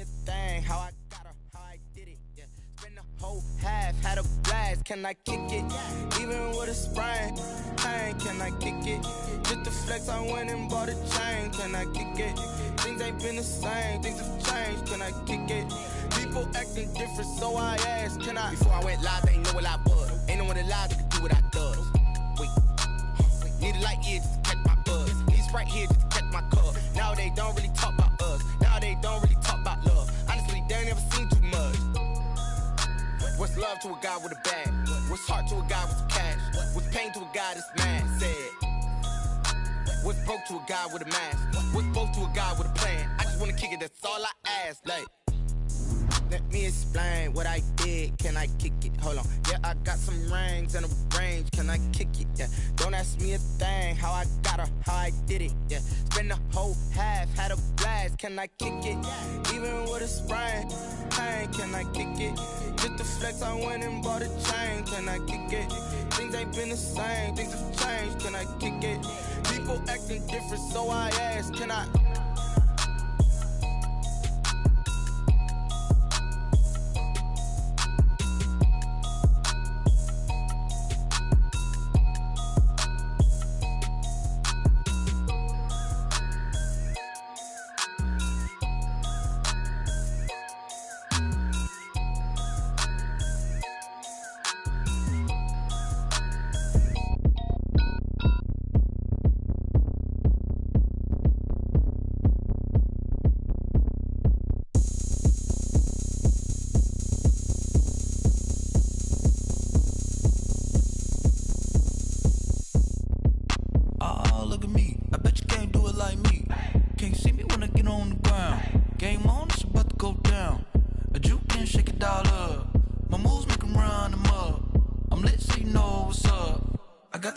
a thing, how I got her, how I did it, yeah. Spend the whole half, had a blast, can I kick it? Even with a sprain, pain, can I kick it? Just the flex, I went and bought a chain, can I kick it? Things ain't been the same, things have changed, can I kick it? People acting different, so I asked, can I? Before I went live, they ain't know what I was. Ain't no one alive that could do what I does. Wait, need a light here just to catch my buzz. Need Sprite here just to catch my cup. Now they don't really talk about us. Now they don't really talk about love. Honestly, they ain't never seen too much. What's love to a guy with a bag? What's heart to a guy with some cash? What's pain to a guy that's mad? Said. What's broke to a guy with a mask? What's both to a guy with a plan? I just wanna kick it, that's all I ask. Like, let me explain what I did. Can I kick it? Hold on. Yeah, I got some rings and a range. Can I kick it? Yeah. Don't ask me a thing. How I got her, how I did it. Yeah. Spend the whole half, had a blast. Can I kick it? Even with a sprain, pain. Can I kick it? Just the flex, I went and bought a chain. Can I kick it? Things ain't been the same. Things have changed. Can I kick it? People acting different, so I ask. Can I?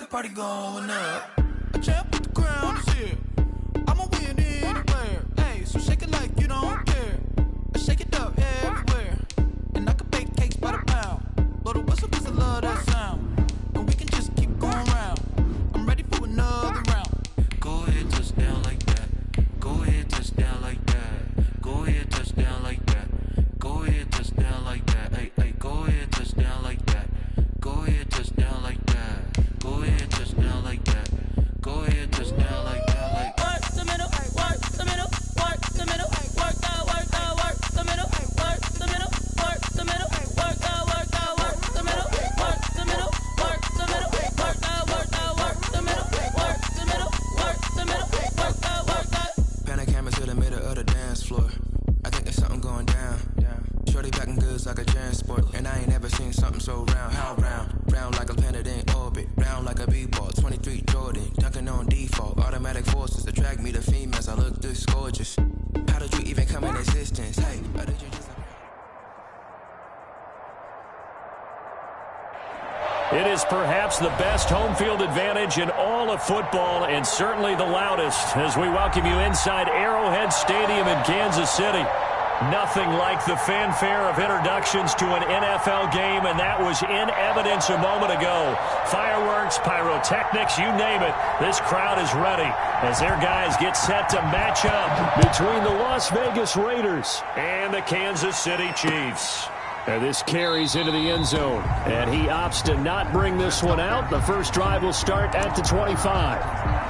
Party going up. A champ with the crown is here. I'ma win anywhere. Hey, so shake it like you don't care. I shake it up everywhere. And I can bake cakes by the pound. Blow the whistle cause I love that sound. And we can just keep going round. I'm ready for another round. Go ahead, touch down like that. Go ahead, touch down like that. Go ahead, touch down like that. Go ahead, touch down like that. Hey, hey, go ahead, touch down like that. Go ahead, touch down like that. Go ahead, touch down like that. Go ahead, touch down like that. Like work the middle, work the middle, work the middle, work the middle, work the middle, work the middle, work the middle, work the middle, work the middle, work the middle, work the middle, work the middle, work the middle, work the. Pan a camera to the middle of the dance floor. I think there's something going down. Shorty packing goods like a transport, and I ain't never seen something so round. How round? Round like a planet in orbit, round like a b-ball. 23 Jordan, dunking on default. Automatic forces attract me to females. I look this gorgeous. How did you even come in existence? Hey, how did you just? It is perhaps the best home field advantage in all of football, and certainly the loudest, as we welcome you inside Arrowhead Stadium in Kansas City. Nothing like the fanfare of introductions to an NFL game, and that was in evidence a moment ago. Fireworks, pyrotechnics, you name it. This crowd is ready as their guys get set to match up between the Las Vegas Raiders and the Kansas City Chiefs. And this carries into the end zone, and he opts to not bring this one out. The first drive will start at the 25.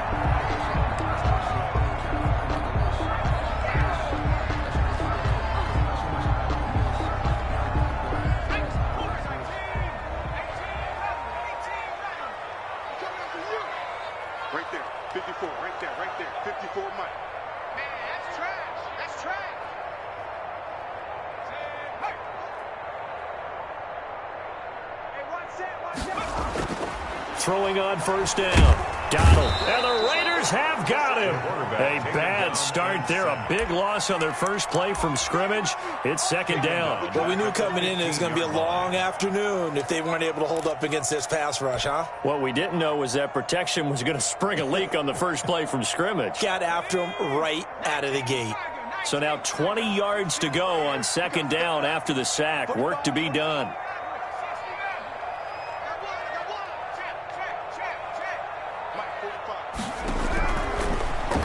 Throwing on first down. Donald. And the Raiders have got him. A bad start there. A big loss on their first play from scrimmage. It's second down. Well, we knew coming in it was going to be a long afternoon if they weren't able to hold up against this pass rush, huh? What we didn't know was that protection was going to spring a leak on the first play from scrimmage. Got after him right out of the gate. So now 20 yards to go on second down after the sack. Work to be done.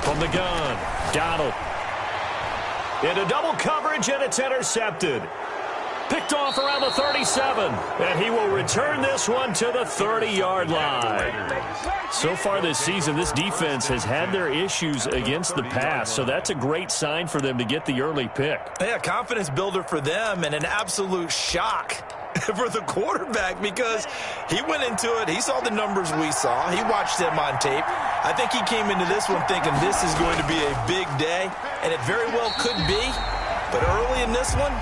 From the gun, Donald. Into double coverage, and it's intercepted. Picked off around the 37, and he will return this one to the 30-yard line. So far this season, this defense has had their issues against the pass, so that's a great sign for them to get the early pick. Yeah, confidence builder for them and an absolute shock for the quarterback because he went into it. He saw the numbers we saw. He watched them on tape. I think he came into this one thinking this is going to be a big day, and it very well could be. But early in this one,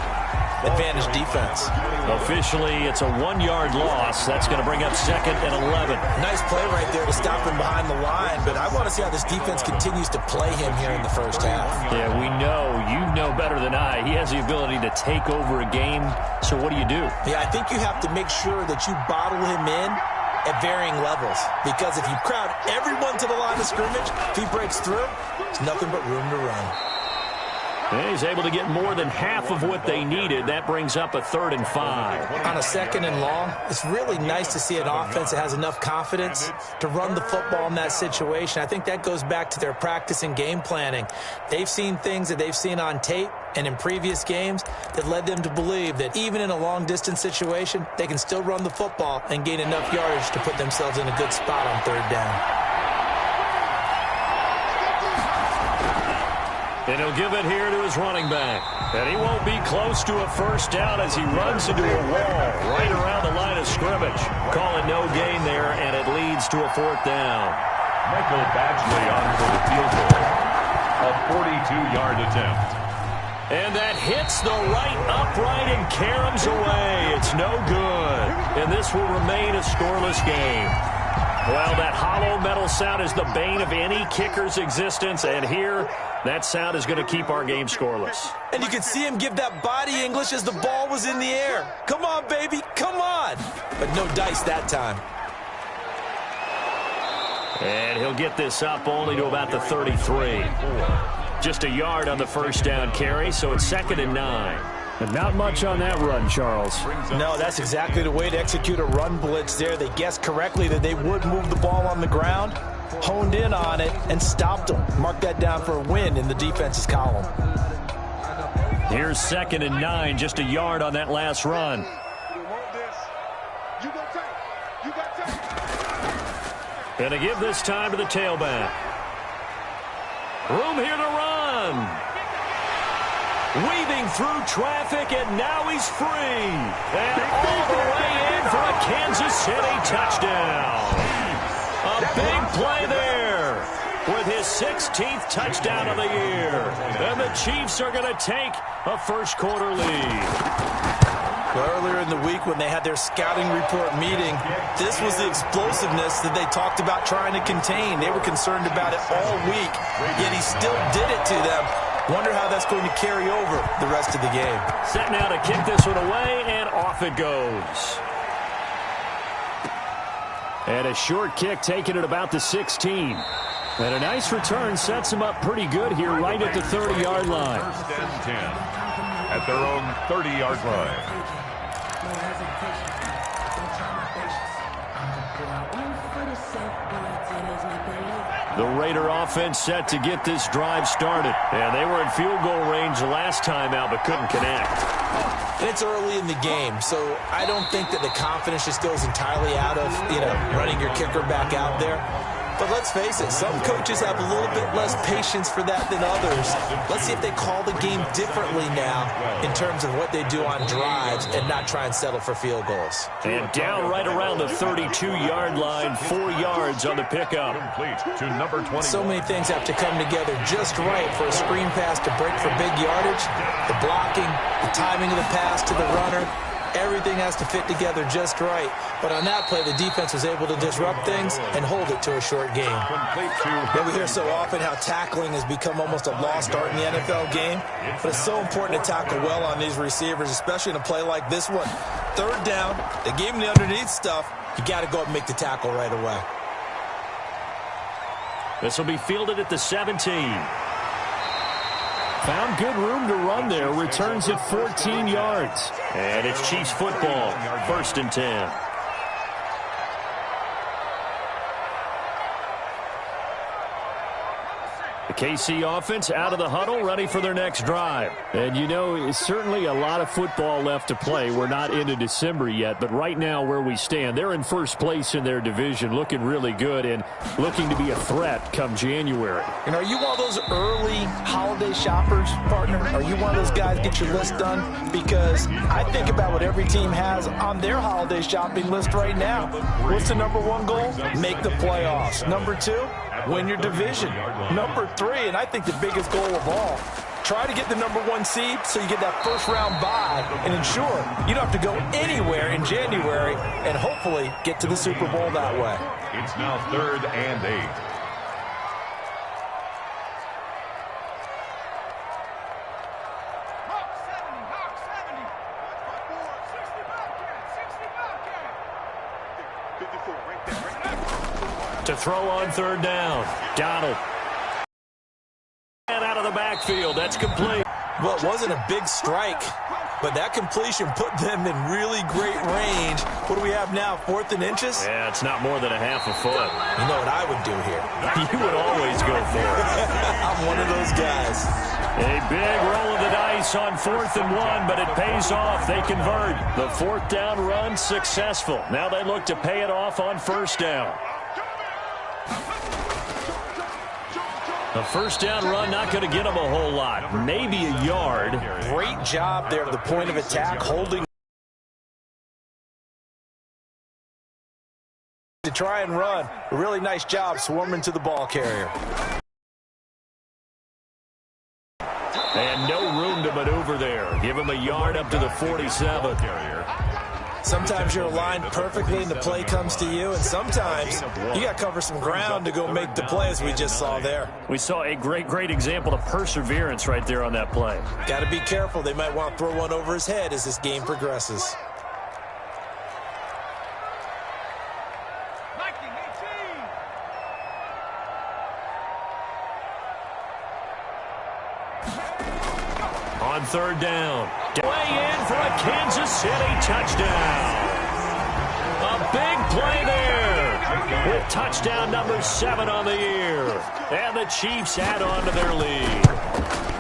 advantage defense. Officially, it's a 1-yard loss. That's going to bring up 2nd and 11. Nice play right there to stop him behind the line, but I want to see how this defense continues to play him here in the first half. Yeah, we know. You know better than I. He has the ability to take over a game, so what do you do? Yeah, I think you have to make sure that you bottle him in at varying levels, because if you crowd everyone to the line of scrimmage, if he breaks through, there's nothing but room to run. And he's able to get more than half of what they needed. That brings up a 3rd and 5. On a 2nd and long, it's really nice to see an offense that has enough confidence to run the football in that situation. I think that goes back to their practice and game planning. They've seen things that they've seen on tape and in previous games that led them to believe that even in a long-distance situation, they can still run the football and gain enough yardage to put themselves in a good spot on 3rd down. And he'll give it here to his running back. And he won't be close to a first down as he runs into a wall right around the line of scrimmage. Call it no gain there, and it leads to a 4th down. Michael Badgley on for the field goal. A 42-yard attempt. And that hits the right upright and caroms away. It's no good. And this will remain a scoreless game. Well, that hollow metal sound is the bane of any kicker's existence, and here, that sound is going to keep our game scoreless. And you can see him give that body English as the ball was in the air. Come on, baby, come on. But no dice that time. And he'll get this up only to about the 33. Just a yard on the first down carry, so it's 2nd and 9. And not much on that run, Charles. No, that's exactly the way to execute a run blitz there. They guessed correctly that they would move the ball on the ground, honed in on it, and stopped them. Mark that down for a win in the defense's column. Here's 2nd and 9, just a yard on that last run. And to give this time to the tailback. Room here to run. Weaving through traffic, and now he's free. And all the way in for a Kansas City touchdown. A big play there with his 16th touchdown of the year. And the Chiefs are going to take a first-quarter lead. Well, earlier in the week when they had their scouting report meeting, this was the explosiveness that they talked about trying to contain. They were concerned about it all week, yet he still did it to them. Wonder how that's going to carry over the rest of the game. Set now to kick this one away, and off it goes. And a short kick taken at about the 16. And a nice return sets him up pretty good here right at the 30-yard line. 1st and 10 at their own 30-yard line. The Raider offense set to get this drive started. And they were in field goal range the last time out, but couldn't connect. And it's early in the game, so I don't think that the confidence just goes entirely out of, running your kicker back out there. But let's face it, some coaches have a little bit less patience for that than others. Let's see if they call the game differently now in terms of what they do on drives and not try and settle for field goals. And down right around the 32-yard line, 4 yards on the pickup. Complete to number 20. So many things have to come together just right for a screen pass to break for big yardage. The blocking, the timing of the pass to the runner. Everything has to fit together just right. But on that play, the defense was able to disrupt things and hold it to a short game. Yeah, we hear so often how tackling has become almost a lost art in the NFL game. But it's so important to tackle well on these receivers, especially in a play like this one. 3rd down, they gave him the underneath stuff. You got to go up and make the tackle right away. This will be fielded at the 17. Found good room to run there. Returns at 14 yards. And it's Chiefs football. 1st and 10. The KC offense out of the huddle, ready for their next drive. And, you know, it's certainly a lot of football left to play. We're not into December yet, but right now where we stand, they're in first place in their division, looking really good and looking to be a threat come January. And are you one of those early holiday shoppers, partner? Are you one of those guys get your list done? Because I think about what every team has on their holiday shopping list right now. What's the number one goal? Make the playoffs. Number two, win your division. Number three, and I think the biggest goal of all, try to get the number one seed so you get that first round bye and ensure you don't have to go anywhere in January and hopefully get to the Super Bowl that way. It's now 3rd and 8. To throw on 3rd down. Donald. And out of the backfield. That's complete. Well, it wasn't a big strike, but that completion put them in really great range. What do we have now, 4th and inches? Yeah, it's not more than a half a foot. You know what I would do here? You would always go for it. I'm one of those guys. A big roll of the dice on 4th and 1, but it pays off. They convert. The 4th down run successful. Now they look to pay it off on 1st down. A 1st down run not going to get them a whole lot. Maybe a yard. Great job there at the point of attack, holding to try and run. A really nice job swarming to the ball carrier. And no room to maneuver there. Give him a yard up to the 47. Sometimes you're aligned perfectly and the play comes to you, and sometimes you got to cover some ground to go make the play, as we just saw there. We saw a great example of perseverance right there on that play. Got to be careful. They might want to throw one over his head as this game progresses. On 3rd down. Way in for a Kansas City touchdown. A big play there with touchdown number 7 on the year. And the Chiefs add on to their lead.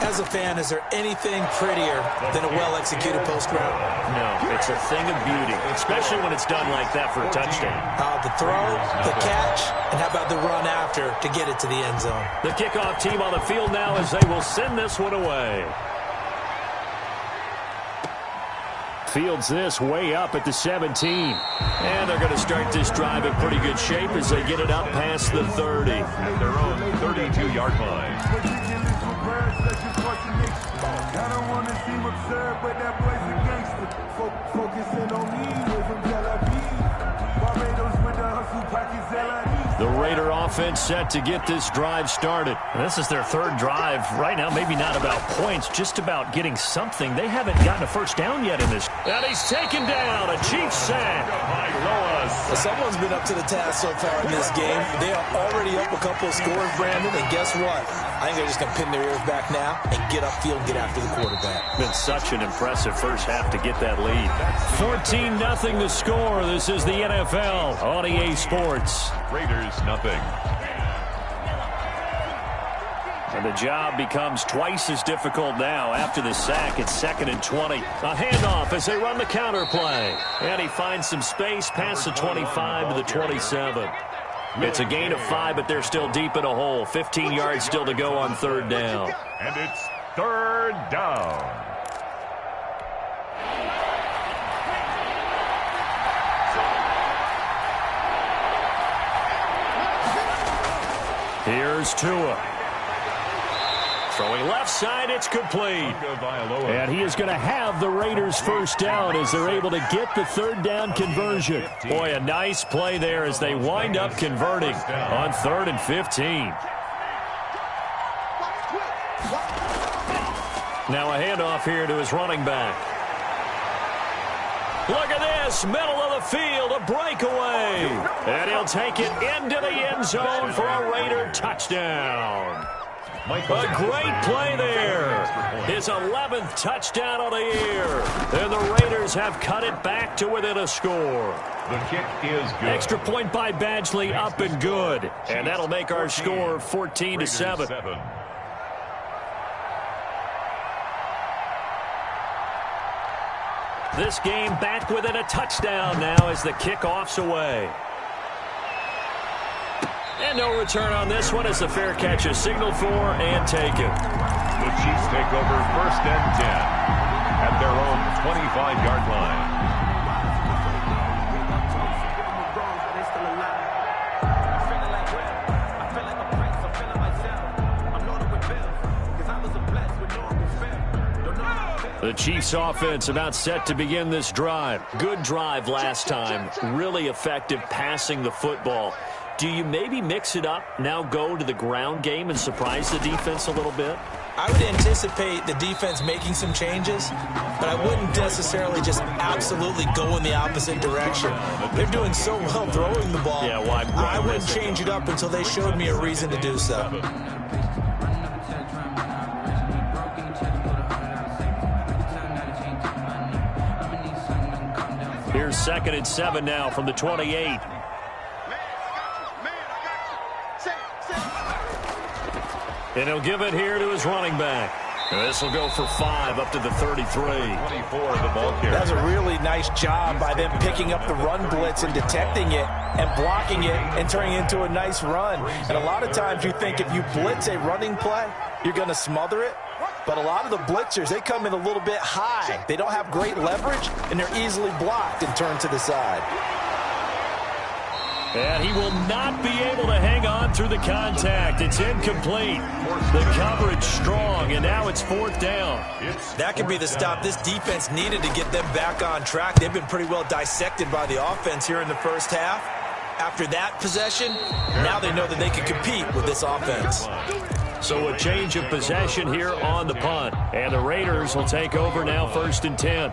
As a fan, is there anything prettier than a well-executed post route? No, it's a thing of beauty, especially when it's done like that for a touchdown. The throw, the catch, and how about the run after to get it to the end zone? The kickoff team on the field now as they will send this one away. Fields this way up at the 17. And they're going to start this drive in pretty good shape as they get it up past the 30. At their own 32-yard line. I don't want to seem absurd, but that boy's a gangster. Focusing on me, from Tel Aviv. Barbados with the hustle pockets, LID. The Raider offense set to get this drive started. This is their 3rd drive. Right now, maybe not about points, just about getting something. They haven't gotten a 1st down yet in this. And he's taken down. A Chiefs sack. Well, someone's been up to the task so far in this game. They are already up a couple of scores, Brandon, and guess what? I think they're just going to pin their ears back now and get upfield and get after the quarterback. Been such an impressive first half to get that lead. 14-0 the score. This is the NFL on EA Sports. Raiders, nothing. And the job becomes twice as difficult now after the sack. It's 2nd and 20. A handoff as they run the counter play. And he finds some space past the 25 to the 27. It's a gain of 5, but they're still deep in a hole. 15 yards still to go on 3rd down. And it's 3rd down. Here's Tua. Throwing left side, it's complete. And he is going to have the Raiders 1st down as they're able to get the 3rd down conversion. Boy, a nice play there as they wind up converting on 3rd and 15. Now a handoff here to his running back. Look at this, middle of the field, a breakaway. And he'll take it into the end zone for a Raider touchdown. A great play there. His 11th touchdown of the year. And the Raiders have cut it back to within a score. The kick is good. Extra point by Badgley, up and good. And that'll make our score 14-7. This game back within a touchdown now as the kickoff's away. And no return on this one as the fair catch is signaled for and taken. The Chiefs take over 1st and 10 at their own 25-yard line. The Chiefs offense about set to begin this drive. Good drive last time. Really effective passing the football. Do you maybe mix it up, now go to the ground game and surprise the defense a little bit? I would anticipate the defense making some changes, but I wouldn't necessarily just absolutely go in the opposite direction. They're doing so well throwing the ball. Yeah, why I wouldn't change it up until they showed me a reason to do so. Here's 2nd and 7 now from the 28. And he'll give it here to his running back. This will go for 5 up to the 33. 24, the ball carrier. That's a really nice job by them picking up the run blitz and detecting it and blocking it and turning it into a nice run. And a lot of times you think if you blitz a running play, you're going to smother it. But a lot of the blitzers, they come in a little bit high. They don't have great leverage, and they're easily blocked and turned to the side. And he will not be able to hang on through the contact. It's incomplete. The coverage strong, and now it's 4th down. That could be the stop this defense needed to get them back on track. They've been pretty well dissected by the offense here in the first half. After that possession, now they know that they can compete with this offense. So a change of possession here on the punt. And the Raiders will take over now 1st and 10.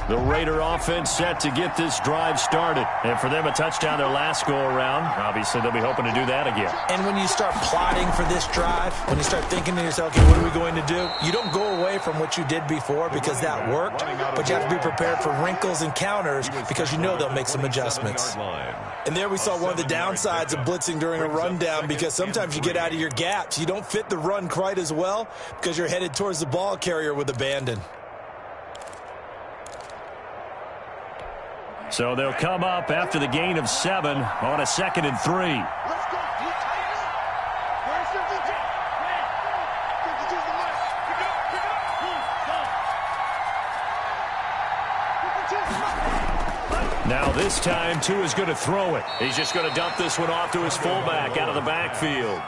The Raider offense set to get this drive started. And for them, a touchdown their last go-around. Obviously, they'll be hoping to do that again. And when you start plotting for this drive, when you start thinking to yourself, okay, what are we going to do? You don't go away from what you did before because that worked, but you have to be prepared for wrinkles and counters because you know they'll make some adjustments. And there we saw one of the downsides of blitzing during a rundown because sometimes you get out of your gaps. You don't fit the run quite as well because you're headed towards the ball carrier with abandon. So they'll come up after the gain of 7 on a 2nd and 3. Now this time, Tua's going to throw it. He's just going to dump this one off to his fullback out of the backfield.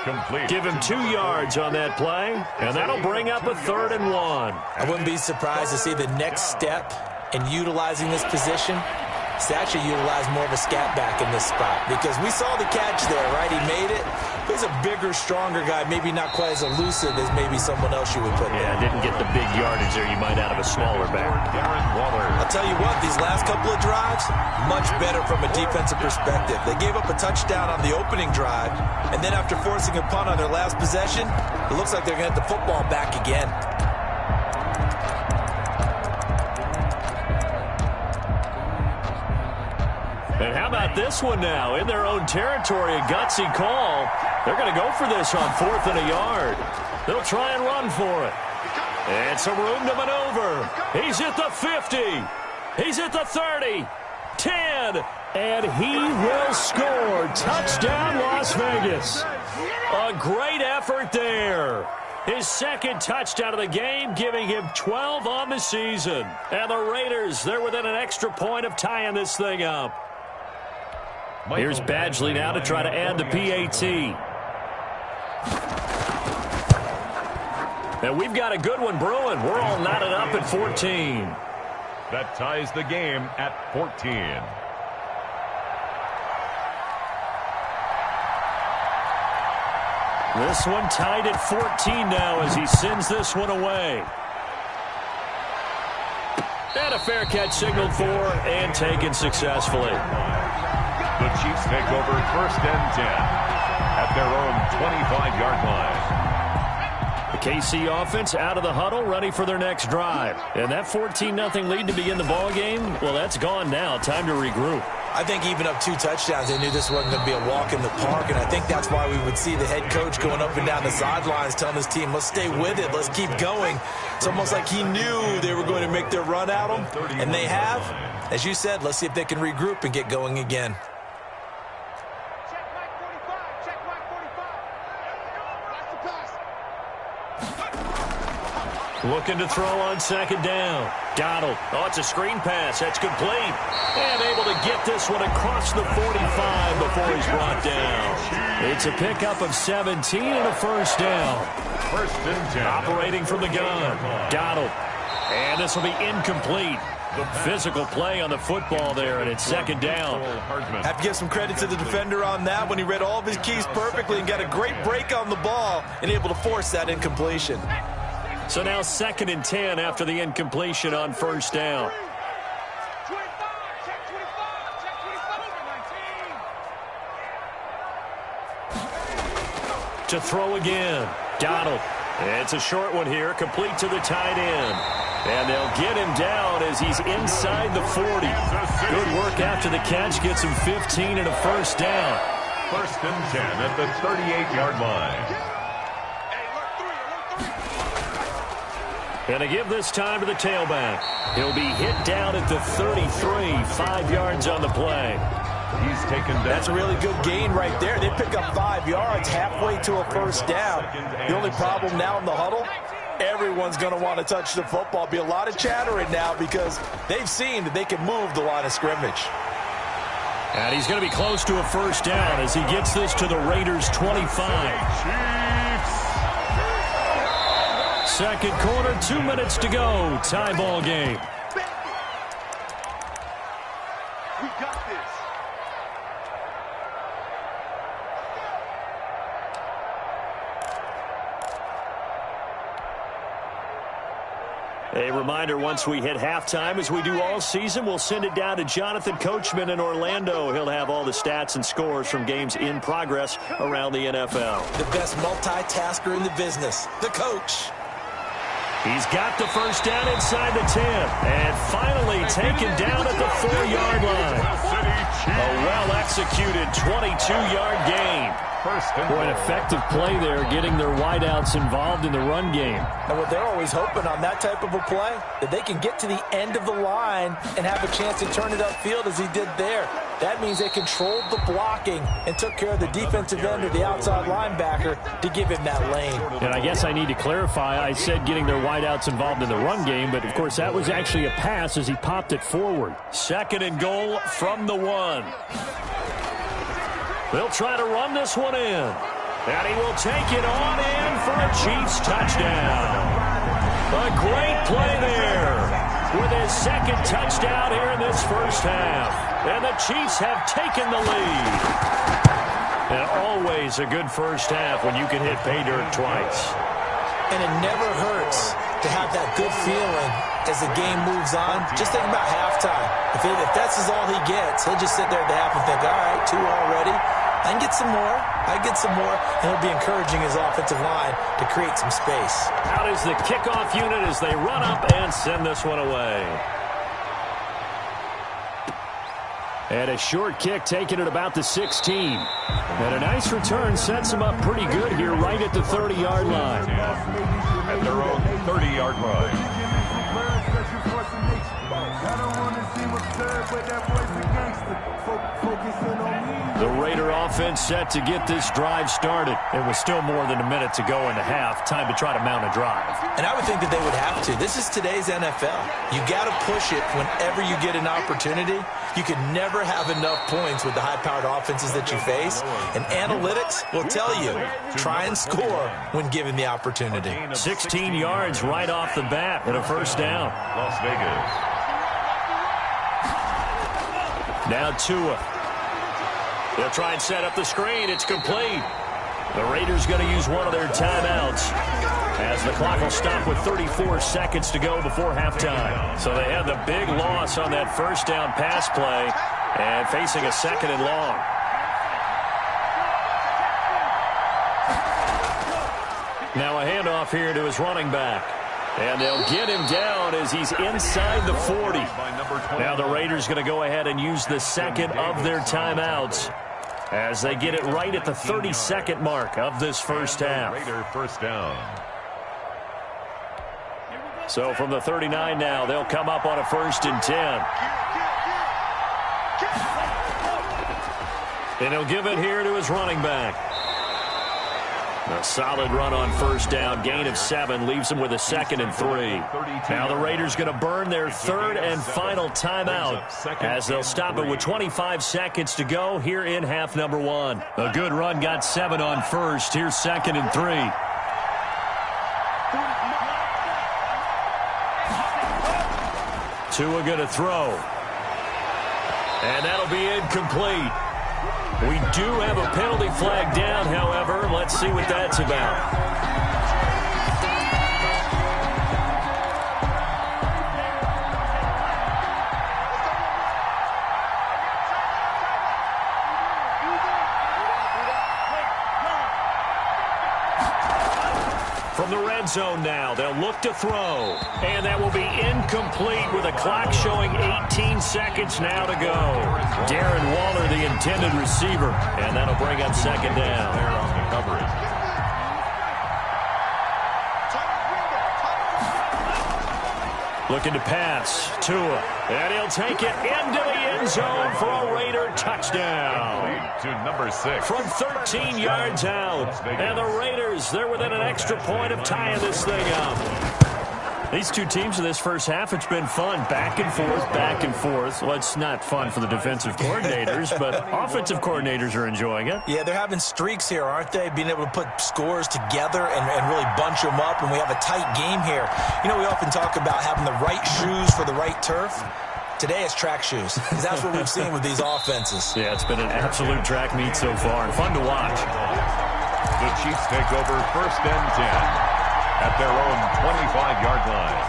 Complete. Give him 2 yards on that play, and that'll bring up a 3rd and 1. I wouldn't be surprised to see the next step in utilizing this position is to actually utilize more of a scat back in this spot because we saw the catch there, right? He made it. He's a bigger, stronger guy, maybe not quite as elusive as maybe someone else you would put there. Yeah, didn't get the big yardage there you might out of a smaller back. I'll tell you what, these last couple of drives, much better from a defensive perspective. They gave up a touchdown on the opening drive, and then after forcing a punt on their last possession, it looks like they're going to get the football back again. And how about this one now? In their own territory, a gutsy call. They're going to go for this on 4th and a yard. They'll try and run for it. And some room to maneuver. He's at the 50. He's at the 30. 10. And he will score. Touchdown, Las Vegas. A great effort there. His 2nd touchdown of the game, giving him 12 on the season. And the Raiders, they're within an extra point of tying this thing up. Here's Badgley now to try to add the PAT. And we've got a good one brewing. We're all knotted up at 14. That ties the game at 14. This one tied at 14 now as he sends this one away. And a fair catch signaled for and taken successfully. The Chiefs take over 1st and 10 at their own 25-yard line. The KC offense out of the huddle, ready for their next drive. And that 14-0 lead to begin the ball game, well, that's gone now. Time to regroup. I think even up 2 touchdowns, they knew this wasn't going to be a walk in the park, and I think that's why we would see the head coach going up and down the sidelines telling his team, let's stay with it, let's keep going. It's almost like he knew they were going to make their run at him, and they have. As you said, let's see if they can regroup and get going again. Looking to throw on second down. Donald. Oh, it's a screen pass. That's complete. And able to get this one across the 45 before he's brought down. It's a pickup of 17 and a first down. First and 10. Operating from the gun. Donald. And this will be incomplete. Physical play on the football there, and it's second down. Have to give some credit to the defender on that when he read all of his keys perfectly and got a great break on the ball and able to force that incompletion. So now 2nd and 10 after the incompletion on first down. To throw again. Donald. It's a short one here, complete to the tight end. And they'll get him down as he's inside the 40. Good work after the catch, gets him 15 and a first down. First and 10 at the 38-yard line. And to give this time to the tailback. He'll be hit down at the 33, 5 yards on the play. He's taken down. That's a really good gain right there. They pick up 5 yards halfway to a first down. The only problem now in the huddle, everyone's going to want to touch the football. Be a lot of chattering now because they've seen that they can move the line of scrimmage. And he's going to be close to a first down as he gets this to the Raiders' 25. Second quarter, 2 minutes to go. Tie ball game. We got this. A reminder, once we hit halftime, as we do all season, we'll send it down to Jonathan Coachman in Orlando. He'll have all the stats and scores from games in progress around the NFL. The best multitasker in the business, the coach. He's got the first down inside the 10. And finally taken down at the 4-yard line. A well-executed 22-yard gain. Boy, an effective play there, getting their wideouts involved in the run game. And what they're always hoping on that type of a play, that they can get to the end of the line and have a chance to turn it upfield as he did there. That means they controlled the blocking and took care of the defensive end of the outside linebacker to give him that lane. And I guess I need to clarify, I said getting their wideouts involved in the run game, but of course that was actually a pass as he popped it forward. 2nd and goal from the 1. They'll try to run this one in. And he will take it on in for a Chiefs touchdown. A great play there with his 2nd touchdown here in this first half. And the Chiefs have taken the lead. And always a good first half when you can hit pay dirt twice. And it never hurts to have that good feeling as the game moves on. Just think about halftime. If that's all he gets, he'll just sit there at the half and think, all right, 2 already. I can get some more. I get some more. And he'll be encouraging his offensive line to create some space. Out is the kickoff unit as they run up and send this one away. And a short kick taken at about the 16. And a nice return sets him up pretty good here right at the 30-yard line. At their own 30-yard line. I don't want to seem absurd, but that boy's a gangster. Focusing on me. The Raider offense set to get this drive started. It was still more than a minute to go in the half. Time to try to mount a drive. And I would think that they would have to. This is today's NFL. You got to push it whenever you get an opportunity. You can never have enough points with the high-powered offenses that you face. And analytics will tell you, try and score when given the opportunity. 16 yards right off the bat and a first down. Las Vegas. Now Tua. They'll try and set up the screen. It's complete. The Raiders going to use one of their timeouts as the clock will stop with 34 seconds to go before halftime. So they had the big loss on that first down pass play and facing a 2nd and long. Now a handoff here to his running back. And they'll get him down as he's inside the 40. Now the Raiders going to go ahead and use the second of their timeouts as they get it right at the 32nd mark of this first half. Raider first down. So from the 39 now, they'll come up on a 1st and 10. And he'll give it here to his running back. A solid run on 1st down, gain of 7, leaves them with a 2nd and 3. Now the Raiders going to burn their 3rd and final timeout as they'll stop it with 25 seconds to go here in half number 1. A good run, got 7 on 1st. Here's 2nd and 3. Tua going to throw. And that'll be incomplete. We do have a penalty flag down, however. Let's see what that's about. From the red zone now, they'll look to throw. And that will be incomplete with a clock showing 18 seconds now to go. Darren Waller, the intended receiver. And that'll bring up 2nd down. There on the coverage. Looking to pass. Tua. And he'll take it into the end zone for a Raider touchdown. To number 6. From 13 yards out. And the Raiders, they're within an extra point of tying this thing up. These two teams in this first half, it's been fun. Back and forth, back and forth. Well, it's not fun for the defensive coordinators, but offensive coordinators are enjoying it. Yeah, they're having streaks here, aren't they? Being able to put scores together and really bunch them up, and we have a tight game here. You know, we often talk about having the right shoes for the right turf. Today it's track shoes, because that's what we've seen with these offenses. Yeah, it's been an absolute track meet so far, and fun to watch. The Chiefs take over 1st and 10 at their own 25-yard line.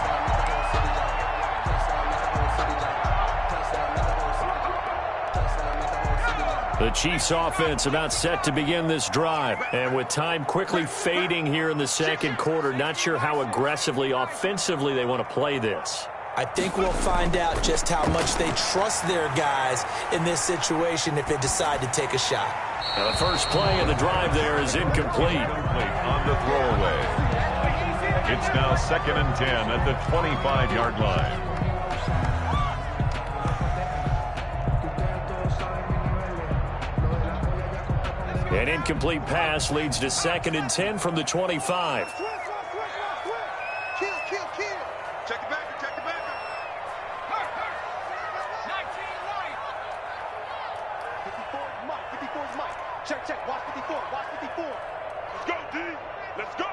The Chiefs offense about set to begin this drive. And with time quickly fading here in the second quarter, not sure how aggressively, offensively they want to play this. I think we'll find out just how much they trust their guys in this situation if they decide to take a shot. Now the first play of the drive there is incomplete. On the throwaway. It's now 2nd and 10 at the 25-yard line. An incomplete pass leads to 2nd and 10 from the 25. Check it back, check it back. 54 is Mike. Check, watch 54, watch 54. Let's go, D. Let's go.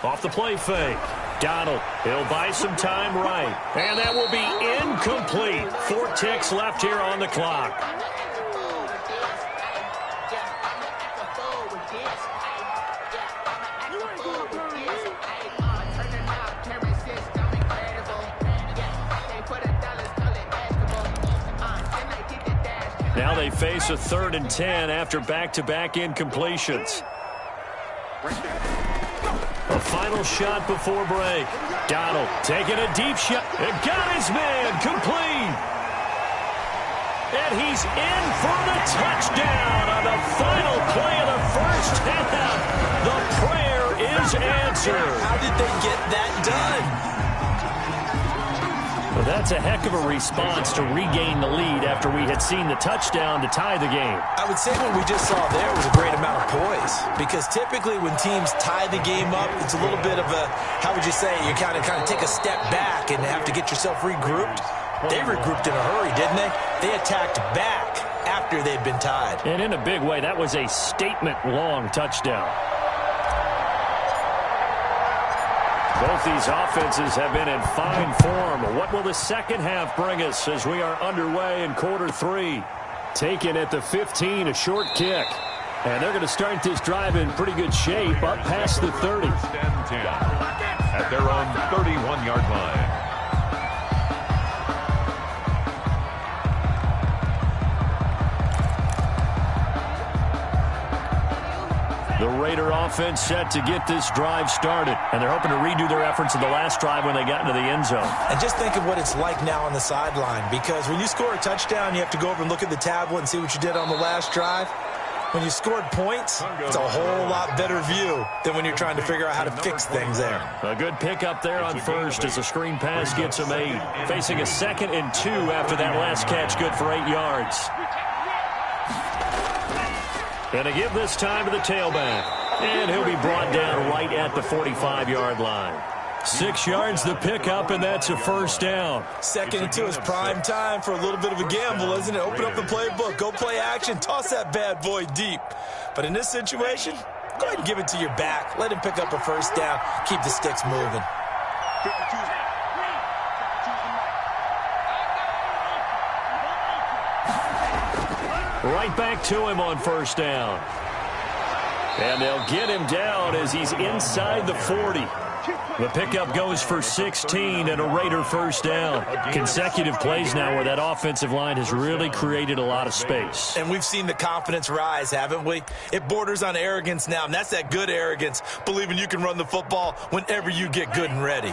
Off the play fake. Donald, he'll buy some time right. And that will be incomplete. 4 ticks left here on the clock. Now they face a 3rd and 10 after back-to-back incompletions. A final shot before break. Donald taking a deep shot. And got his man complete. And he's in for the touchdown on the final play of the first half. The prayer is answered. How did they get that done? Well, that's a heck of a response to regain the lead after we had seen the touchdown to tie the game. I would say what we just saw there was a great amount of poise, because typically when teams tie the game up, it's a little bit of a, how would you say, you kind of take a step back and have to get yourself regrouped. They regrouped in a hurry, didn't they? They attacked back after they'd been tied. And in a big way, that was a statement-long touchdown. Both these offenses have been in fine form. What will the second half bring us as we are underway in quarter 3? Taken at the 15, a short kick. And they're going to start this drive in pretty good shape, up past the 30. 1st and 10 at their own 31-yard line. The Raider offense set to get this drive started, and they're hoping to redo their efforts in the last drive when they got into the end zone. And just think of what it's like now on the sideline, because when you score a touchdown, you have to go over and look at the tablet and see what you did on the last drive. When you scored points, it's a whole lot better view than when you're trying to figure out how to fix things there. A good pickup there on first as a screen pass gets him 8. Facing a 2nd and 2 after that last catch, good for 8 yards. And to give this time to the tailback. And he'll be brought down right at the 45-yard line. 6 yards the pickup, and that's a first down. 2nd and 2 is prime time for a little bit of a gamble, isn't it? Open up the playbook, go play action, toss that bad boy deep. But in this situation, go ahead and give it to your back. Let him pick up a first down. Keep the sticks moving. Right back to him on first down. And they'll get him down as he's inside the 40. The pickup goes for 16 and a Raider first down. Consecutive plays now where that offensive line has really created a lot of space. And we've seen the confidence rise, haven't we? It borders on arrogance now, and that's that good arrogance, believing you can run the football whenever you get good and ready.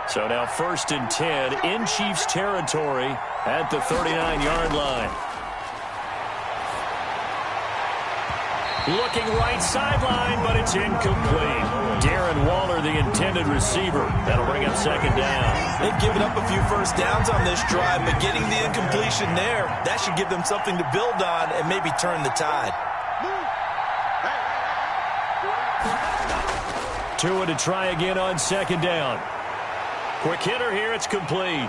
So now 1st and 10 in Chiefs territory at the 39-yard line. Looking right sideline, but it's incomplete. Darren Waller, the intended receiver. That'll bring up 2nd down. They've given up a few first downs on this drive, but getting the incompletion there, that should give them something to build on and maybe turn the tide. Tua to try again on 2nd down. Quick hitter here, it's complete.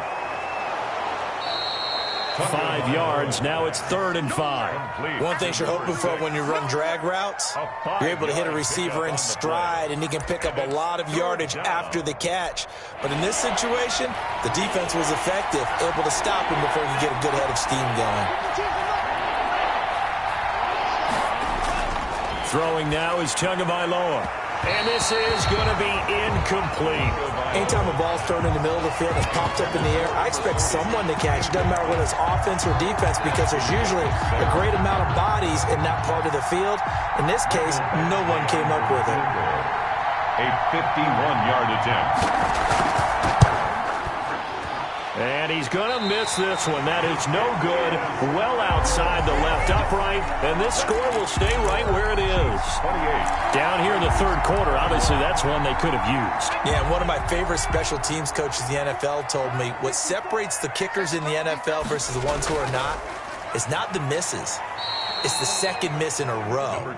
5 yards, now it's 3rd and 5. One thing you're hoping for when you run drag routes, you're able to hit a receiver in stride, and he can pick up a lot of yardage after the catch. But in this situation, the defense was effective, able to stop him before he could get a good head of steam going. Throwing now is Tagovailoa. And this is going to be incomplete. Anytime a ball's thrown in the middle of the field and it's popped up in the air, I expect someone to catch. It doesn't matter whether it's offense or defense, because there's usually a great amount of bodies in that part of the field. In this case, no one came up with it. A 51-yard attempt. And he's going to miss this one. That is no good. Well outside the left upright. And this score will stay right where it is. 28. Down here in the 3rd quarter, obviously that's one they could have used. Yeah, one of my favorite special teams coaches in the NFL told me what separates the kickers in the NFL versus the ones who are not is not the misses. It's the 2nd miss in a row.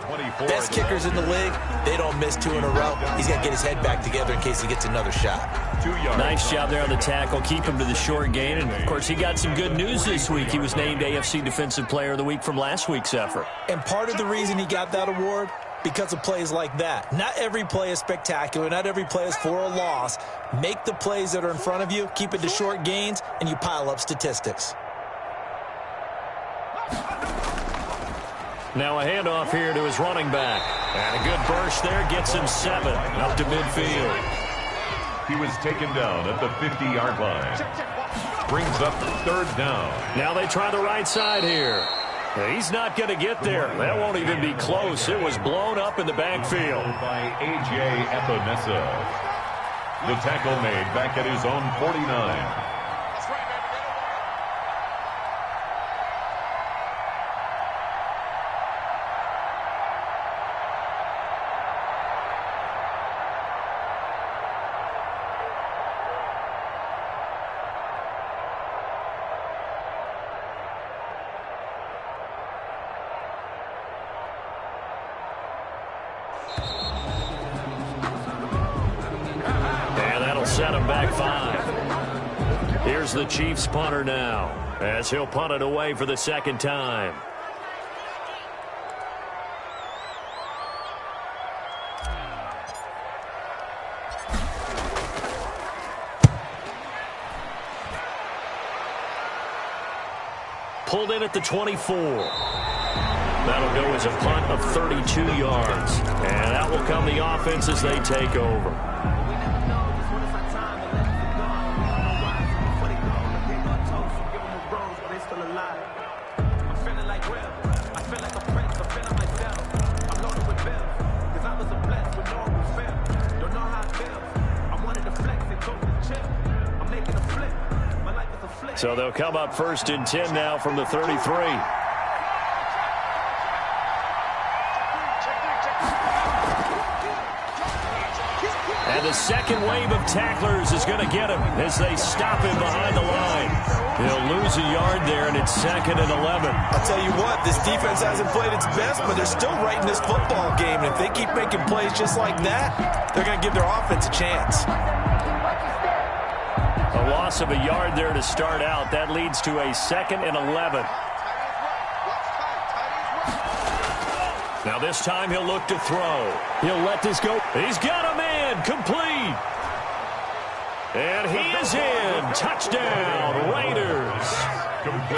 Best kickers in the league, they don't miss 2 in a row. He's got to get his head back together in case he gets another shot. 2 yards. Nice job there on the tackle. Keep him to the short gain. And, of course, he got some good news this week. He was named AFC Defensive Player of the Week from last week's effort. And part of the reason he got that award, because of plays like that. Not every play is spectacular. Not every play is for a loss. Make the plays that are in front of you, keep it to short gains, and you pile up statistics. Now a handoff here to his running back. And a good burst there gets him 7 up to midfield. He was taken down at the 50-yard line. Brings up 3rd down. Now they try the right side here. He's not going to get there. That won't even be close. It was blown up in the backfield. By A.J. Epinesa. The tackle made back at his own 49. Set him back 5. Here's the Chiefs punter now, as he'll punt it away for the 2nd time. Pulled in at the 24. That'll go as a punt of 32 yards. And that will come the offense as they take over. So they'll come up 1st and 10 now from the 33. And the second wave of tacklers is going to get him as they stop him behind the line. He'll lose a yard there, and it's 2nd and 11. I'll tell you what, this defense hasn't played its best, but they're still right in this football game. And if they keep making plays just like that, they're going to give their offense a chance. A loss of a yard there to start out. That leads to a 2nd and 11. Now this time he'll look to throw. He'll let this go. He's got a man complete. And he is in. Touchdown, Raiders.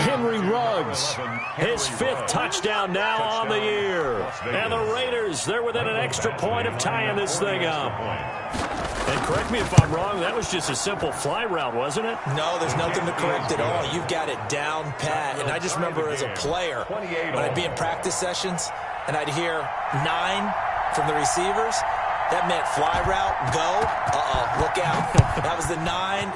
Henry Ruggs, his 5th touchdown now on the year. And the Raiders, they're within an extra point of tying this thing up. And correct me if I'm wrong, that was just a simple fly route, wasn't it? No, there's nothing to correct at all. You've got it down pat. And I just remember as a player, when I'd be in practice sessions, and I'd hear 9 from the receivers, that meant fly route, go, look out. That was the 9,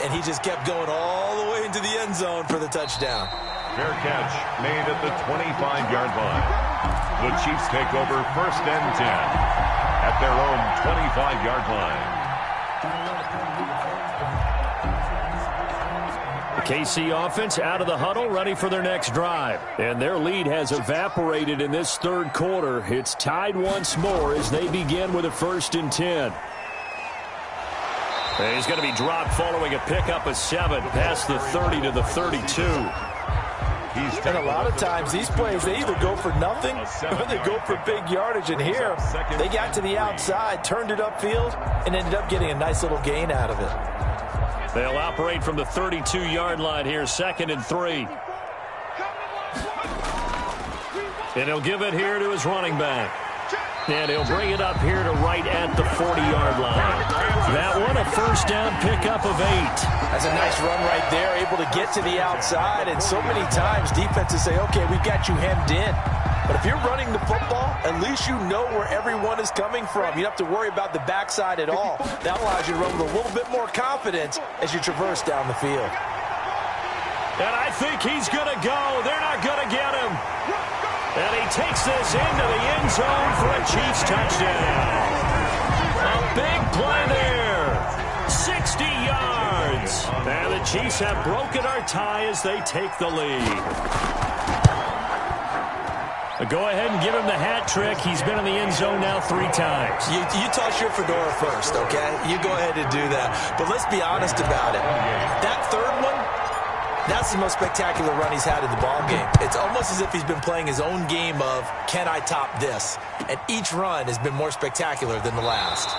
and he just kept going all the way into the end zone for the touchdown. Fair catch made at the 25-yard line. The Chiefs take over 1st and 10 at their own 25-yard line. The KC offense out of the huddle, ready for their next drive. And their lead has evaporated in this 3rd quarter. It's tied once more as they begin with a 1st and 10. And he's going to be dropped following a pickup of 7 past the 30 to the 32. And a lot of times these plays, they either go for nothing or they go for big yardage. And here, they got to the outside, turned it upfield, and ended up getting a nice little gain out of it. They'll operate from the 32-yard line here, 2nd and 3. And he'll give it here to his running back. And he'll bring it up here to right at the 40-yard line. That one, a 1st down pickup of 8. That's a nice run right there, able to get to the outside. And so many times defenses say, okay, we've got you hemmed in. But if you're running the football, at least you know where everyone is coming from. You don't have to worry about the backside at all. That allows you to run with a little bit more confidence as you traverse down the field. And I think he's going to go. They're not going to get him. And he takes this into the end zone for a Chiefs touchdown. A big play there. 60 yards. And the Chiefs have broken our tie as they take the lead. Go ahead and give him the hat trick. He's been in the end zone now 3 times. You toss your fedora first, okay? You go ahead and do that. But let's be honest about it. That 3rd one, that's the most spectacular run he's had in the ballgame. It's almost as if he's been playing his own game of, can I top this? And each run has been more spectacular than the last.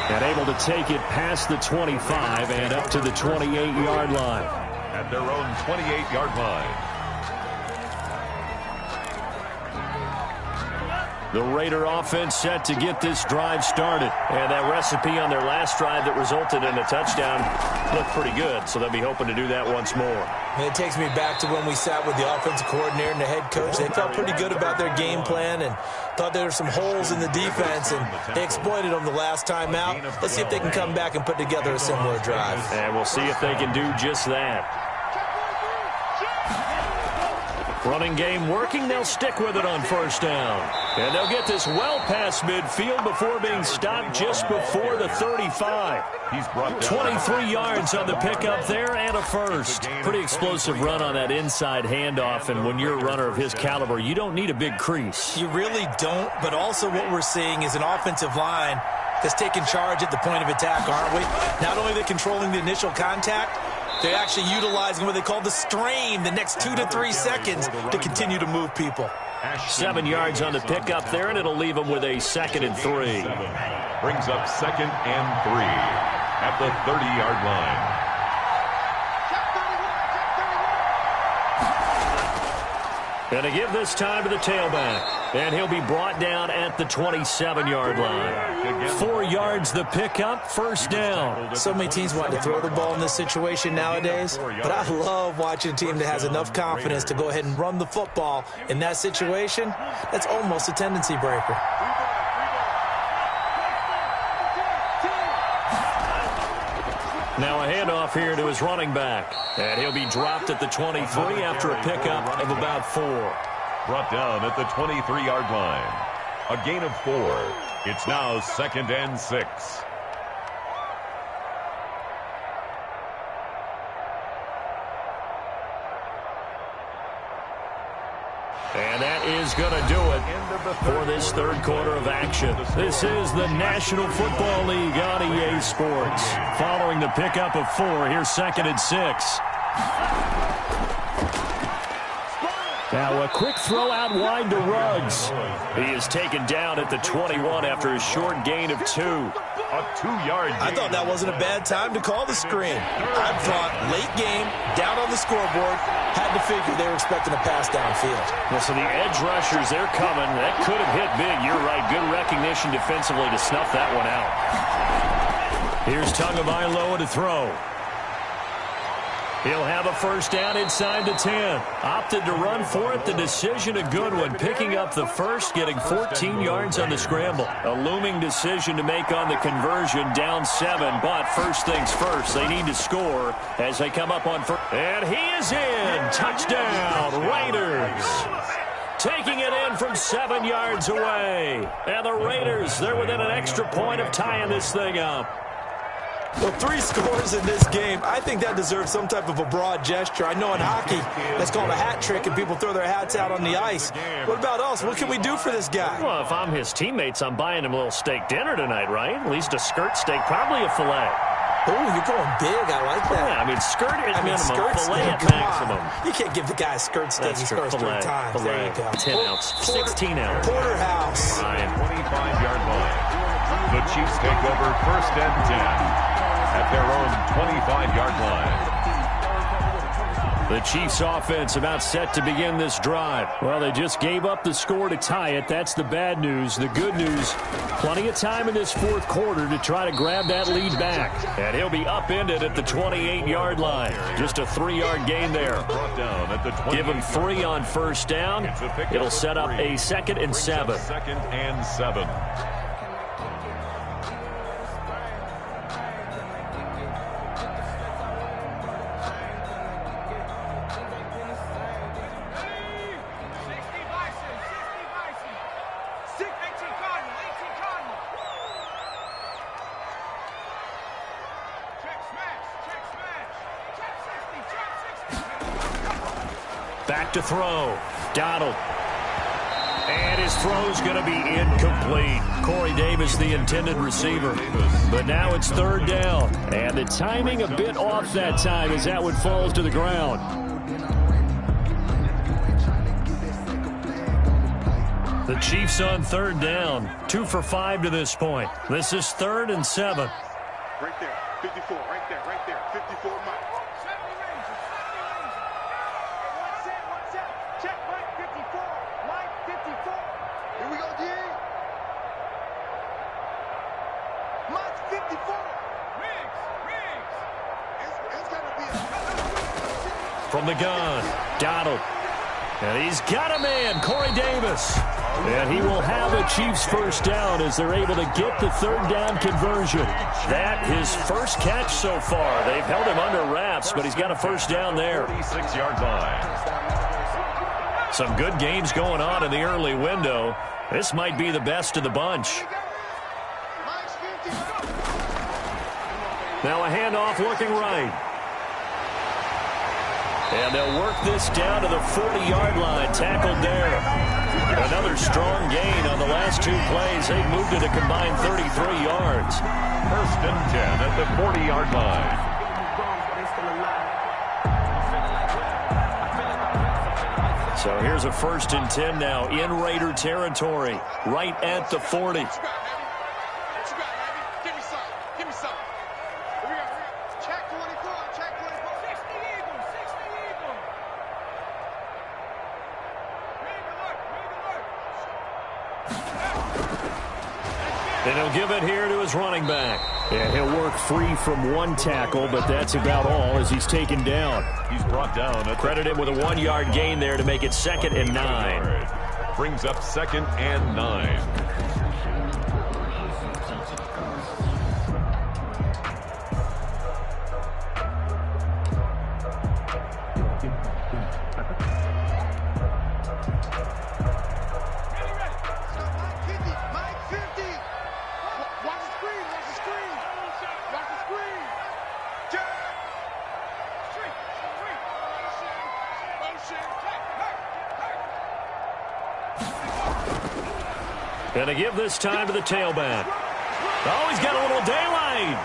And able to take it past the 25 and up to the 28-yard line. At their own 28-yard line. The Raider offense set to get this drive started. And that recipe on their last drive that resulted in a touchdown looked pretty good, so they'll be hoping to do that once more. And it takes me back to when we sat with the offensive coordinator and the head coach. They felt pretty good about their game plan and thought there were some holes in the defense, and they exploited them the last time out. Let's see if they can come back and put together a similar drive. And we'll see if they can do just that. Running game working. They'll stick with it on 1st down. And they'll get this well past midfield before being stopped just before the 35. He's brought 23 yards on the pickup there and a 1st. Pretty explosive run on that inside handoff. And when you're a runner of his caliber, you don't need a big crease. You really don't. But also what we're seeing is an offensive line that's taking charge at the point of attack, aren't we? Not only are they controlling the initial contact, they're actually utilizing what they call the strain the next 2 to 3 seconds to continue to move people. 7 yards on the pickup there, and it'll leave them with a 2nd and 3. Brings up 2nd and 3 at the 30-yard line. And to give this time to the tailback. And he'll be brought down at the 27-yard line. 4 yards the pickup, 1st down. So many teams want to throw the ball in this situation nowadays, but I love watching a team that has enough confidence to go ahead and run the football in that situation. That's almost a tendency breaker. Now a handoff here to his running back. And he'll be dropped at the 23 after a pickup of about 4. Brought down at the 23-yard line. A gain of 4. It's now 2nd and 6. And that is going to do it for this third quarter of action. This is the National Football League on EA Sports. Following the pickup of 4, here's 2nd and 6. Now a quick throw out wide to Ruggs. He is taken down at the 21 after a short gain of 2. A 2-yard gain. I thought that wasn't a bad time to call the screen. I thought late game, down on the scoreboard, had to figure they were expecting a pass downfield. Well, so the edge rushers, they're coming. That could have hit big. You're right. Good recognition defensively to snuff that one out. Here's Tagovailoa to throw. He'll have a first down inside the 10. Opted to run for it. The decision a good one. Picking up the first, getting 14 yards on the scramble. A looming decision to make on the conversion, down 7. But first things first, they need to score as they come up on first. And he is in. Touchdown, Raiders. Taking it in from 7 yards away. And the Raiders, they're within an extra point of tying this thing up. Well, 3 scores in this game. I think that deserves some type of a broad gesture. I know in hockey, that's called a hat trick, and people throw their hats out on the ice. What about us? What can we do for this guy? Well, if I'm his teammates, I'm buying him a little steak dinner tonight, right? At least a skirt steak, probably a filet. Oh, you're going big. I like that. Yeah, I mean, skirt at minimum, filet at maximum. You can't give the guy a skirt steak. He scores 3 times. Filet, there you go. 10 ounce, 16 ounce. Porterhouse. 25-yard line. The Chiefs take over 1st and 10. At their own 25-yard line. The Chiefs offense about set to begin this drive. Well, they just gave up the score to tie it. That's the bad news. The good news, plenty of time in this 4th quarter to try to grab that lead back. And he'll be upended at the 28-yard line. Just a 3-yard gain there. Give him 3 on first down. It'll set up a 2nd and 7. 2nd and 7. Back to throw. Donald. And his throw's going to be incomplete. Corey Davis, the intended receiver. But now it's 3rd down. And the timing a bit off that time as that one falls to the ground. The Chiefs on 3rd down. 2 for 5 to this point. This is 3rd and 7. Right there. 54. Right there. Right there. 54 miles. Check line 54. Line 54. Here we go, D. Line 54. Riggs. It's got to be From the gun, Donald. And he's got a man, Corey Davis. And he will have a Chiefs first down as they're able to get the 3rd down conversion. That his first catch so far. They've held him under wraps, but he's got a first down there. 36-yard line. Some good games going on in the early window. This might be the best of the bunch. Now a handoff looking right. And they'll work this down to the 40-yard line. Tackled there. Another strong gain on the last 2 plays. They've moved it a combined 33 yards. 1st and 10 at the 40-yard line. So here's a 1st and 10 now in Raider territory, right at the 40. And he'll give it here to his running back. And he'll work free from 1 tackle, but that's about all as he's taken down. He's brought down. Credit him with a 1-yard gain there to make it 2nd and 9. Brings up 2nd and 9. And to give this time to the tailback. Oh, he's got a little daylight.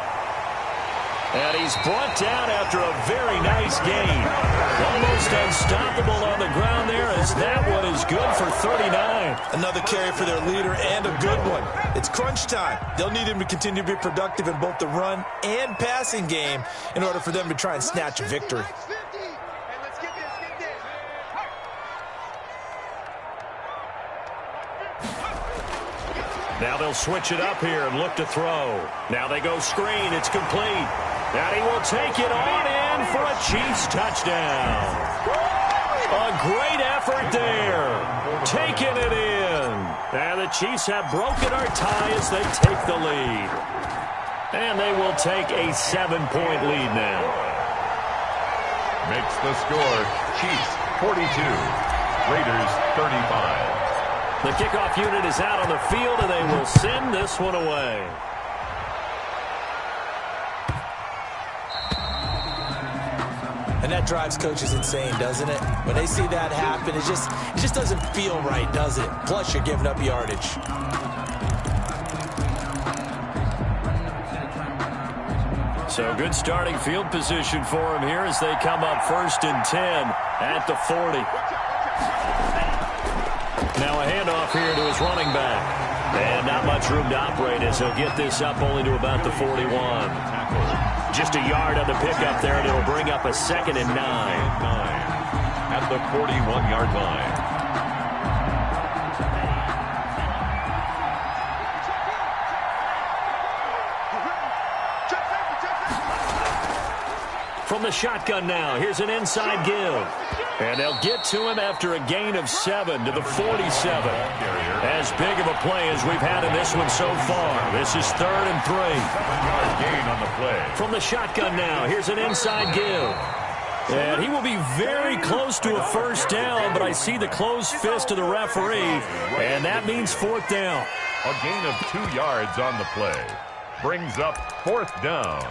And he's brought down after a very nice gain. Almost unstoppable on the ground there, as that one is good for 39. Another carry for their leader, and a good one. It's crunch time. They'll need him to continue to be productive in both the run and passing game in order for them to try and snatch a victory. Now they'll switch it up here and look to throw. Now they go screen. It's complete. And he will take it on in for a Chiefs touchdown. A great effort there. Taking it in. And the Chiefs have broken our tie as they take the lead. And they will take a 7-point lead now. Makes the score Chiefs 42, Raiders 35. The kickoff unit is out on the field, and they will send this one away. And that drives coaches insane, doesn't it? When they see that happen, it just doesn't feel right, does it? Plus, you're giving up yardage. So good starting field position for him here as they come up 1st and 10 at the 40. Now a handoff here to his running back. And not much room to operate as he'll get this up only to about the 41. Just a yard on the pickup there, and it'll bring up a 2nd and 9. At the 41-yard line. From the shotgun now, here's an inside give. And they'll get to him after a gain of 7 to the 47. As big of a play as we've had in this one so far. This is 3rd and 3. 7-yard gain on the play. From the shotgun now, here's an inside give. And he will be very close to a first down, but I see the closed fist of the referee, and that means 4th down. A gain of 2 yards on the play. Brings up 4th down.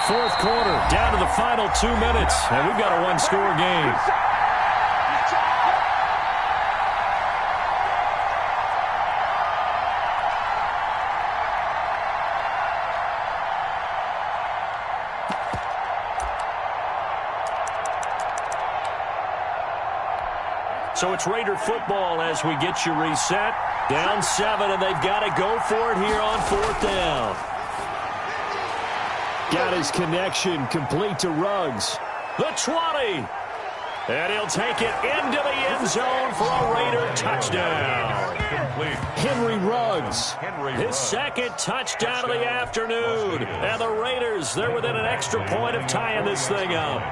4th quarter, down to the final 2 minutes, and we've got a 1-score game. So it's Raider football as we get you reset. Down 7, and they've got to go for it here on 4th down. Got his connection complete to Ruggs. The 20. And he'll take it into the end zone for a Raider touchdown. Henry Ruggs. His 2nd touchdown of the afternoon. And the Raiders, they're within an extra point of tying this thing up.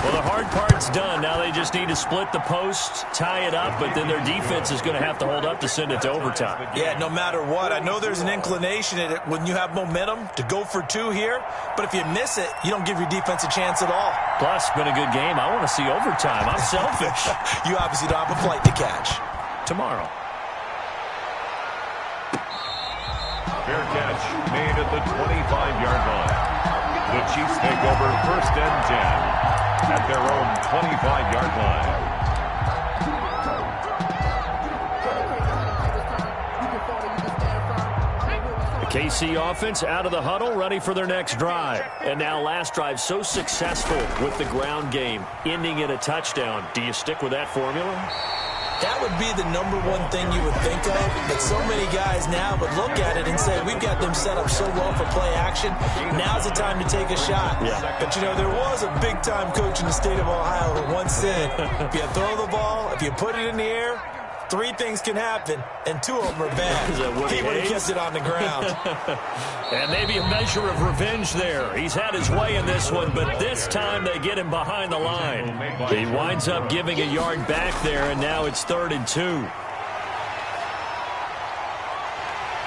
Well, the hard part's done. Now they just need to split the post, tie it up, but then their defense is going to have to hold up to send it to overtime. Yeah, no matter what. I know there's an inclination in it when you have momentum to go for 2 here, but if you miss it, you don't give your defense a chance at all. Plus, been a good game. I want to see overtime. I'm selfish. You obviously don't have a flight to catch. Tomorrow. Fair catch made at the 25-yard line. The Chiefs take over 1st and 10 at their own 25-yard line. The KC offense out of the huddle, ready for their next drive. And now last drive so successful with the ground game, ending in a touchdown. Do you stick with that formula? That would be the #1 thing you would think of, but so many guys now would look at it and say, we've got them set up so well for play action, now's the time to take a shot. Yeah. But, you know, there was a big-time coach in the state of Ohio who once said, if you throw the ball, if you put it in the air, 3 things can happen, and 2 of them are bad. He would have kept it on the ground. And maybe a measure of revenge there. He's had his way in this one, but this time they get him behind the line. He winds up giving a yard back there, and now it's 3rd and 2.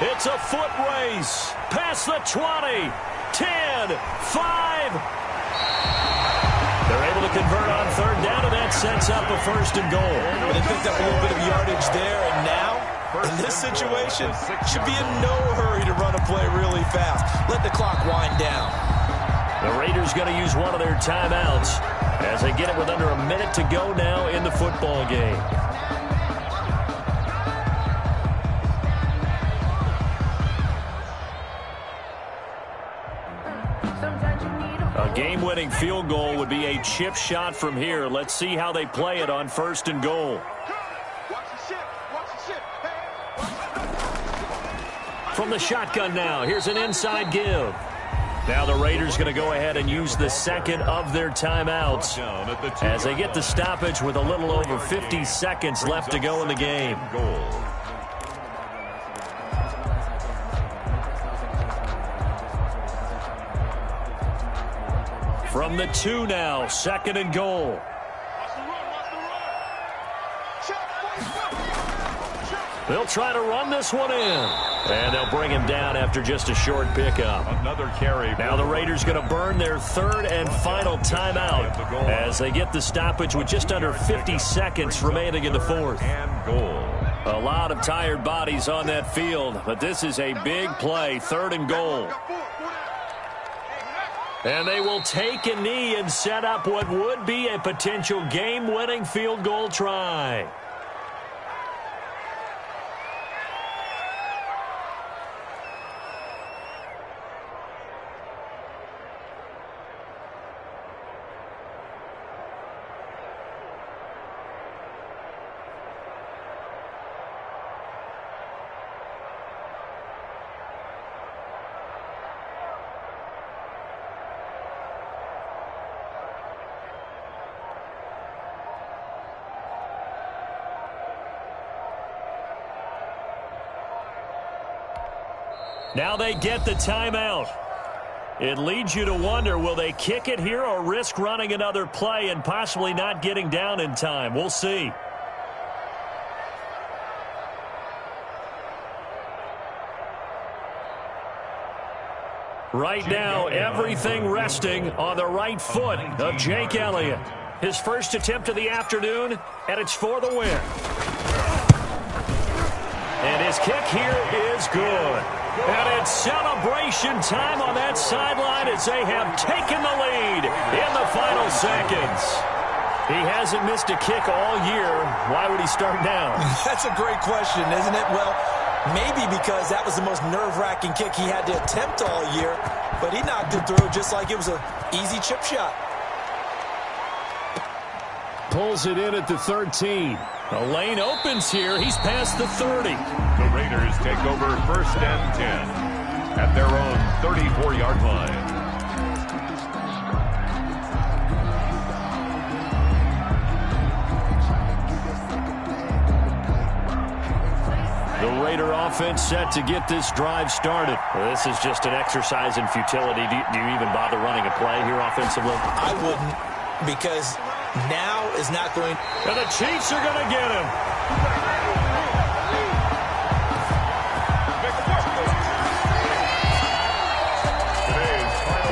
It's a foot race. Past the 20, 10, 5. to convert on third down, and that sets up a first and goal. They picked up a little bit of yardage there, and now, in this situation, should be in no hurry to run a play really fast. Let the clock wind down. The Raiders going to use one of their timeouts as they get it with under a minute to go now in the football game. A game-winning field goal would be a chip shot from here. Let's see how they play it on first and goal. From the shotgun now, here's an inside give. Now the Raiders going to go ahead and use the second of their timeouts as they get the stoppage with a little over 50 seconds left to go in the game. From the 2 now, second and goal. They'll try to run this one in. And they'll bring him down after just a short pickup. Another carry. Now the Raiders going to burn their third and final timeout as they get the stoppage with just under 50 seconds remaining in the fourth. And goal. A lot of tired bodies on that field, but this is a big play, third and goal. And they will take a knee and set up what would be a potential game-winning field goal try. Now they get the timeout. It leads you to wonder, will they kick it here or risk running another play and possibly not getting down in time? We'll see. Right now, everything resting on the right foot of Jake Elliott. His first attempt of the afternoon, and it's for the win. And his kick here is good. And it's celebration time on that sideline as they have taken the lead in the final seconds. He hasn't missed a kick all year. Why would he start now? That's a great question, isn't it? Well, maybe because that was the most nerve-wracking kick he had to attempt all year, but he knocked it through just like it was an easy chip shot. Pulls it in at the 13. The lane opens here. He's past the 30. The Raiders take over first and 10 at their own 34-yard line. The Raider offense set to get this drive started. Well, this is just an exercise in futility. Do you even bother running a play here offensively? I wouldn't, because now is not going. And the Chiefs are going to get him.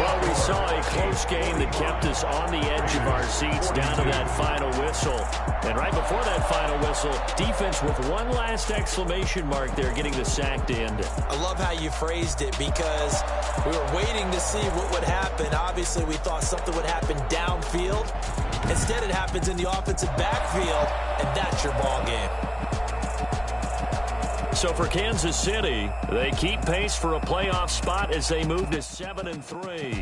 Well, we saw a close game that kept us on the edge of our seats down to that final whistle. And right before that final whistle, defense with one last exclamation mark there, getting the sack to end it. I love how you phrased it, because we were waiting to see what would happen. Obviously, we thought something would happen downfield. Instead, it happens in the offensive backfield, and that's your ball game. So for Kansas City, they keep pace for a playoff spot as they move to 7-3.